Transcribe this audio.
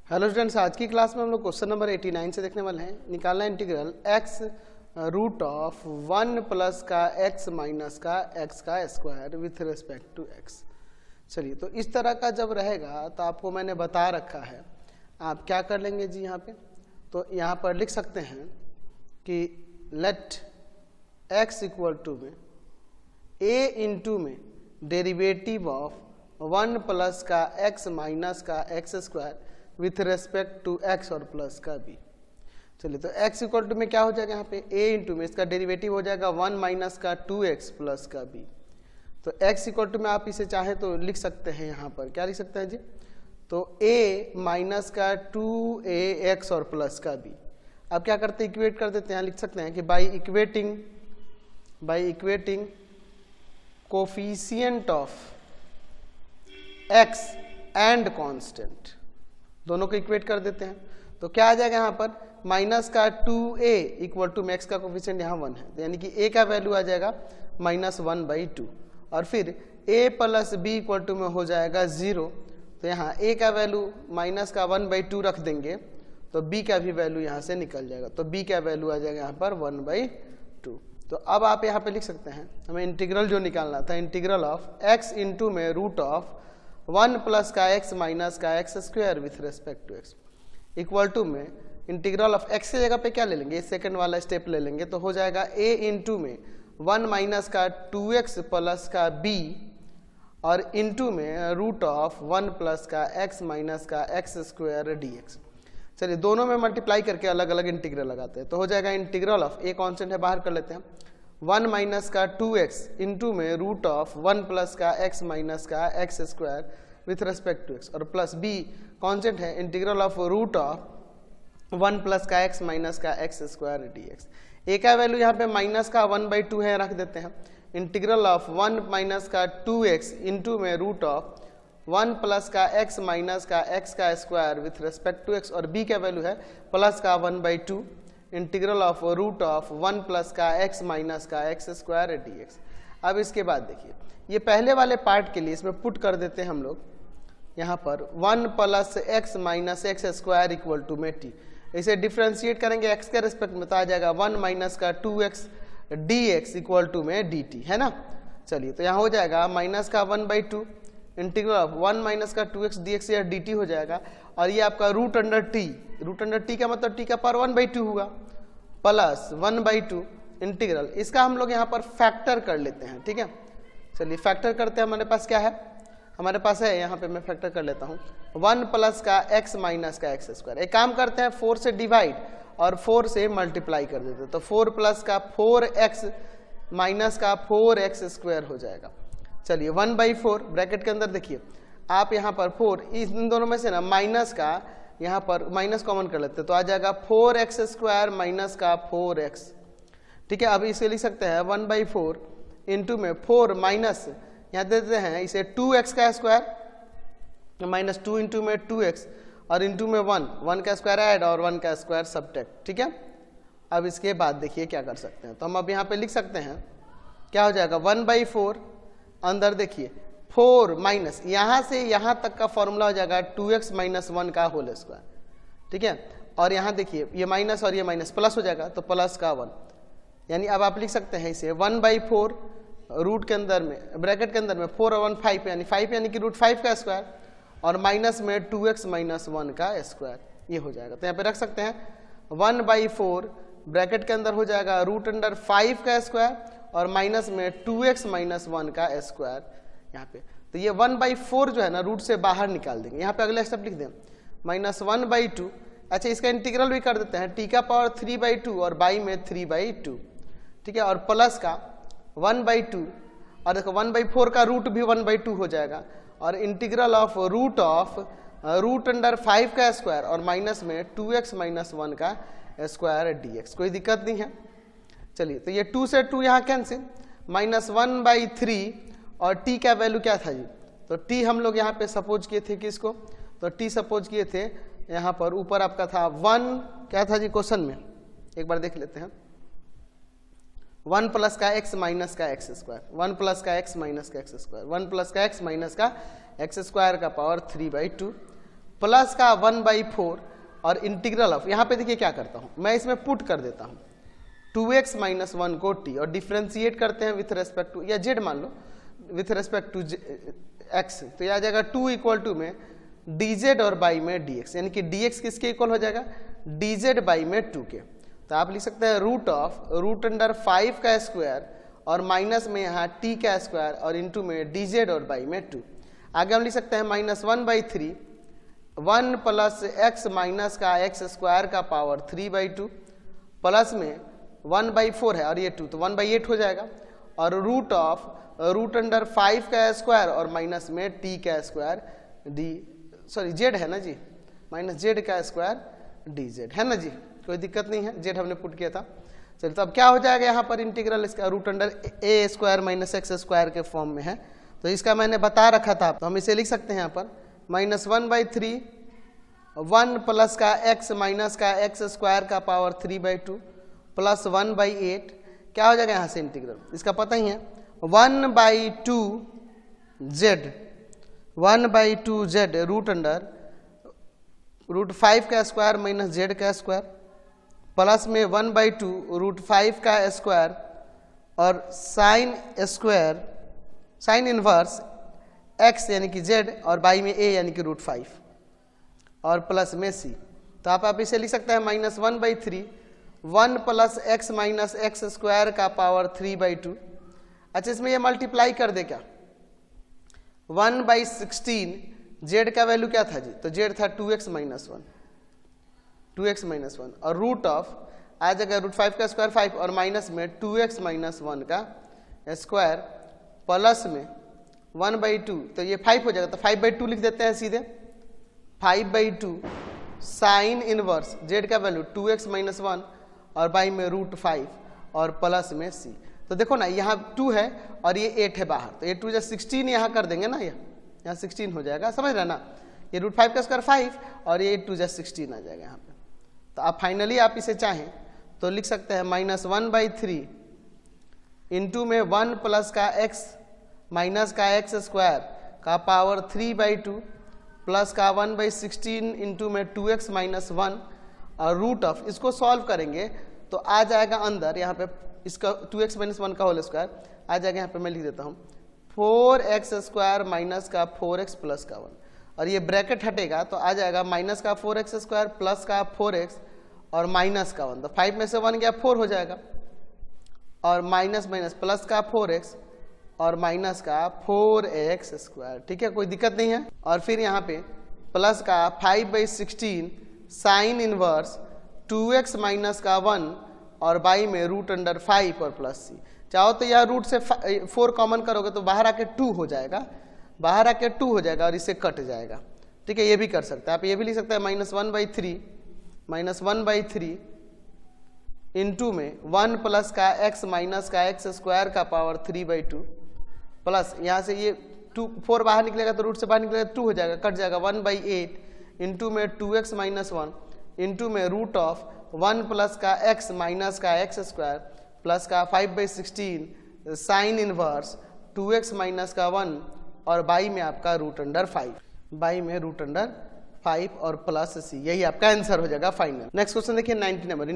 Hello students, आज की class में हम लोग क्वेश्चन नंबर 89 से देखने वाले हैं। निकालना integral x root of 1 plus का x माइनस का x का square with respect to x। चलिए, तो इस तरह का जब रहेगा तो आपको मैंने बता रखा है, आप क्या कर लेंगे जी। यहाँ पे तो यहाँ पर लिख सकते हैं कि लेट x इक्वल टू में a इंटू में डेरिवेटिव ऑफ 1 प्लस का x माइनस का x square with respect to x और प्लस का b। चलिए, तो x इक्वल टू में क्या हो जाएगा, यहाँ पे a इंटू में इसका डेरिवेटिव हो जाएगा 1 माइनस का 2x प्लस का b। तो x इक्वल टू में आप इसे चाहे तो लिख सकते हैं, यहाँ पर क्या लिख सकते हैं जी, तो a माइनस का 2ax और प्लस का b। अब क्या करते हैं, इक्वेट कर देते हैं। लिख सकते हैं कि by equating coefficient of x and constant, दोनों को इक्वेट कर देते हैं। तो क्या आ जाएगा यहाँ पर, माइनस का 2a इक्वल टू में x का कोफिशिएंट यहाँ 1 है, तो यानी कि a का वैल्यू आ जाएगा -1/2 और फिर a plus b equal to में हो जाएगा 0। तो यहाँ a का वैल्यू माइनस का 1/2 रख देंगे तो b का भी वैल्यू यहाँ से निकल जाएगा। तो b का वैल्यू आ जाएगा यहाँ पर 1/2। तो अब आप यहाँ पे लिख सकते हैं, हमें इंटीग्रल जो निकालना था, इंटीग्रल ऑफ x इंटू में रूट ऑफ 1 प्लस का x माइनस का x square with respect to x equal to में इंटीग्रल ऑफ x की जगह पे क्या ले लेंगे, सेकंड वाला स्टेप ले लेंगे। तो हो जाएगा a इंटू में 1 माइनस का 2x प्लस का b और इंटू में रूट ऑफ 1 प्लस का x माइनस का x स्क्वायर dx। चलिए, दोनों में मल्टीप्लाई करके अलग अलग इंटीग्रल लगाते हैं। तो हो जाएगा इंटीग्रल ऑफ a कॉन्स्टेंट है, बाहर कर लेते हैं, 1 माइनस का 2x इंटू में रूट ऑफ 1 प्लस का x माइनस का x square with respect to x और प्लस b कॉन्स्टेंट है, integral of root of 1 plus का x माइनस का x स्क्वायर dx। a का वैल्यू यहाँ पे माइनस का 1/2 है, रख देते हैं। इंटीग्रल ऑफ 1 माइनस का 2x इंटू में रूट ऑफ 1 प्लस का x माइनस का x का square with respect to x और b का वैल्यू है प्लस का 1/2 integral of root of 1 plus का x माइनस का x स्क्वायर dx। अब इसके बाद देखिए, ये पहले वाले पार्ट के लिए इसमें पुट कर देते हैं हम लोग यहाँ पर 1 plus x minus x square equal to में t। इसे डिफ्रेंशिएट करेंगे x के रेस्पेक्ट में, तो आ जाएगा 1 माइनस का 2x dx इक्वल टू में dt, है ना। चलिए, तो यहाँ हो जाएगा माइनस का 1/2 इंटीग्रल ऑफ 1 माइनस का 2x dx या dt हो जाएगा और ये आपका रूट अंडर टी का मतलब t का पावर 1/2 होगा प्लस 1/2 इंटीग्रल, इसका हम लोग यहाँ पर फैक्टर कर लेते हैं। ठीक है, चलिए फैक्टर करते हैं। हमारे पास क्या है, हमारे पास है, यहाँ पे मैं फैक्टर कर लेता हूँ 1 प्लस का x माइनस का x स्क्वायर। एक काम करते हैं, 4 से डिवाइड और 4 से मल्टीप्लाई कर देते हैं। तो 4 प्लस का 4x माइनस का 4x स्क्वायर हो जाएगा। चलिए, 1/4 ब्रैकेट के अंदर देखिए आप यहाँ पर 4, इन दोनों में से ना माइनस का यहाँ पर माइनस कॉमन कर लेते हैं, तो आ जाएगा 4x स्क्वायर माइनस का 4x। ठीक है, अब इसे लिख सकते हैं 1/4 इंटू में 4 माइनस यहाँ दे देते हैं इसे 2x का स्क्वायर माइनस 2 इंटू में 2x और इंटू में 1 का स्क्वायर ऐड और 1 का स्क्वायर सब्ट्रैक्ट। ठीक है, अब इसके बाद देखिए क्या कर सकते हैं, तो हम अब यहाँ पे लिख सकते हैं, क्या हो जाएगा 1/4 अंदर देखिए 4 माइनस यहाँ से यहाँ तक का फॉर्मूला हो जाएगा 2x माइनस 1 का होल स्क्वायर। ठीक है, और यहाँ देखिए ये माइनस और ये माइनस प्लस हो जाएगा, तो प्लस का 1, यानी अब आप लिख सकते हैं इसे 1/4 रूट के अंदर में ब्रैकेट के अंदर में 4 और 1 5 यानी कि रूट 5 का स्क्वायर और माइनस में 2x माइनस 1 का स्क्वायर, ये हो जाएगा। तो यहाँ पे रख सकते हैं 1/4 ब्रैकेट के अंदर हो जाएगा रूट अंडर 5 का स्क्वायर और माइनस में 2x माइनस 1 का स्क्वायर यहाँ पे। तो ये 1/4 जो है ना रूट से बाहर निकाल देंगे। यहाँ पे अगला स्टेप लिख दें -1/2। अच्छा, इसका इंटीग्रल भी कर देते हैं, t का पावर 3/2 और बाई में 3/2। ठीक है, और प्लस का 1/2 और देखो 1/4 का रूट भी 1/2 हो जाएगा और इंटीग्रल ऑफ रूट अंडर 5 का स्क्वायर और माइनस में 2x माइनस 1 का स्क्वायर dx। कोई दिक्कत नहीं है। चलिए, तो ये 2 से 2 यहाँ कैंसिल, -1/3 और t का वैल्यू क्या था जी, तो t हम लोग यहाँ पे सपोज किए थे किसको, तो t सपोज किए थे यहाँ पर ऊपर आपका था 1, क्या था जी क्वेश्चन में, एक बार देख लेते हैं, 1 प्लस का x माइनस का x स्क्वायर, 1 प्लस का x माइनस का x स्क्वायर, 1 प्लस का x माइनस का x स्क्वायर का पावर 3/2 प्लस का 1/4 और इंटीग्रल ऑफ, यहाँ पे देखिए क्या करता हूँ मैं, इसमें पुट कर देता हूँ 2x माइनस 1 को t और डिफ्रेंशिएट करते हैं विथ रेस्पेक्ट टू, या z मान लो विथ रेस्पेक्ट टू x, तो यह आ जाएगा 2 इक्वल टू में dz और बाई में dx, यानी कि dx किसके इक्वल हो जाएगा, dz बाई में 2 के। तो आप लिख सकते हैं रूट अंडर 5 का स्क्वायर और माइनस में यहाँ t का स्क्वायर और इंटू में dz और बाई में 2। आगे हम लिख सकते हैं -1/3 1 प्लस x माइनस का x स्क्वायर का पावर 3/2 प्लस में 1/4 है और ये 2 तो 1/8 हो जाएगा, और रूट अंडर 5 का स्क्वायर और माइनस में t का स्क्वायर z है ना जी, माइनस z का स्क्वायर dz है ना जी, कोई दिक्कत नहीं है, z हमने पुट किया था। चलिए तो अब क्या हो जाएगा यहाँ पर इंटीग्रल इसका root under a square minus x square के फॉर्म में है, तो इसका मैंने बता रखा था, तो हम इसे लिख सकते हैं यहाँ पर -1/3 1 प्लस का x माइनस का x स्क्वायर का पावर 3/2 प्लस 1/8, क्या हो जाएगा यहाँ से इंटीग्रल, इसका पता ही है 1/2z रूट अंडर रूट 5 का स्क्वायर माइनस z का स्क्वायर प्लस में 1/2 रूट 5 का स्क्वायर और साइन इनवर्स x यानी कि z और बाई में a यानी कि रूट 5 और प्लस में c। तो आप इसे लिख सकते हैं -1/3 1 plus x minus x square का पावर 3/2। अच्छा इसमें ये मल्टीप्लाई कर दे क्या, 1/16 z का वैल्यू क्या था जी, तो z था 2x माइनस 1 और रूट ऑफ आ जाएगा रूट 5 का स्क्वायर 5 और माइनस में 2x माइनस 1 का स्क्वायर प्लस में 1/2, तो ये 5 हो जाएगा, तो 5/2 लिख देते हैं सीधे, 5/2 साइन इनवर्स z का वैल्यू 2x माइनस 1 और बाई में रूट 5 और प्लस में c। तो देखो ना यहाँ 2 है और ये 8 है बाहर, तो ये 2 जा 16 यहाँ कर देंगे ना, यहाँ 16 हो जाएगा, समझ रहे ना, ये रूट 5 का स्क्वायर 5 और ये 2 जा 16 आ जाएगा यहाँ पे। तो आप फाइनली आप इसे चाहें तो लिख सकते हैं -1/3 इंटू में 1 प्लस का x माइनस का x स्क्वायर का पावर 3/2 प्लस का 1/16 इंटू में 2x माइनस 1 और रूट ऑफ, इसको सॉल्व करेंगे तो आ जाएगा अंदर यहाँ पे इसका 2x माइनस 1 का होल स्क्वायर आ जाएगा, यहाँ पे मैं लिख देता हूँ 4x स्क्वायर माइनस का 4x प्लस का 1 और ये ब्रैकेट हटेगा तो आ जाएगा माइनस का 4x स्क्वायर प्लस का 4x और माइनस का 1, तो 5 में से 1 गया 4 हो जाएगा और माइनस प्लस का 4x और माइनस का 4x स्क्वायर, ठीक है कोई दिक्कत नहीं है। और फिर यहाँ पे प्लस का 5/16 साइन इनवर्स 2x माइनस का 1 और बाई में रूट अंडर 5 और प्लस c। चाहो तो यह रूट से 4 कॉमन करोगे तो बाहर आके 2 हो जाएगा, और इससे कट जाएगा, ठीक है, ये भी कर सकते हैं आप, ये भी लिख सकते हैं -1/3 इंटू में 1 प्लस का x माइनस का x स्क्वायर का पावर 3/2 प्लस यहाँ से ये 4 बाहर निकलेगा तो रूट से बाहर निकलेगा 2 हो जाएगा, कट जाएगा 1/8 इंटू में 2x माइनस 1 इंटू में रूट ऑफ 1 प्लस का x माइनस का x स्क्वायर प्लस का 5/16 साइन इनवर्स 2x माइनस का 1 और बाई में आपका रूट अंडर 5 और प्लस c, यही आपका आंसर हो जाएगा फाइनल। नेक्स्ट क्वेश्चन देखिए 90 नंबर।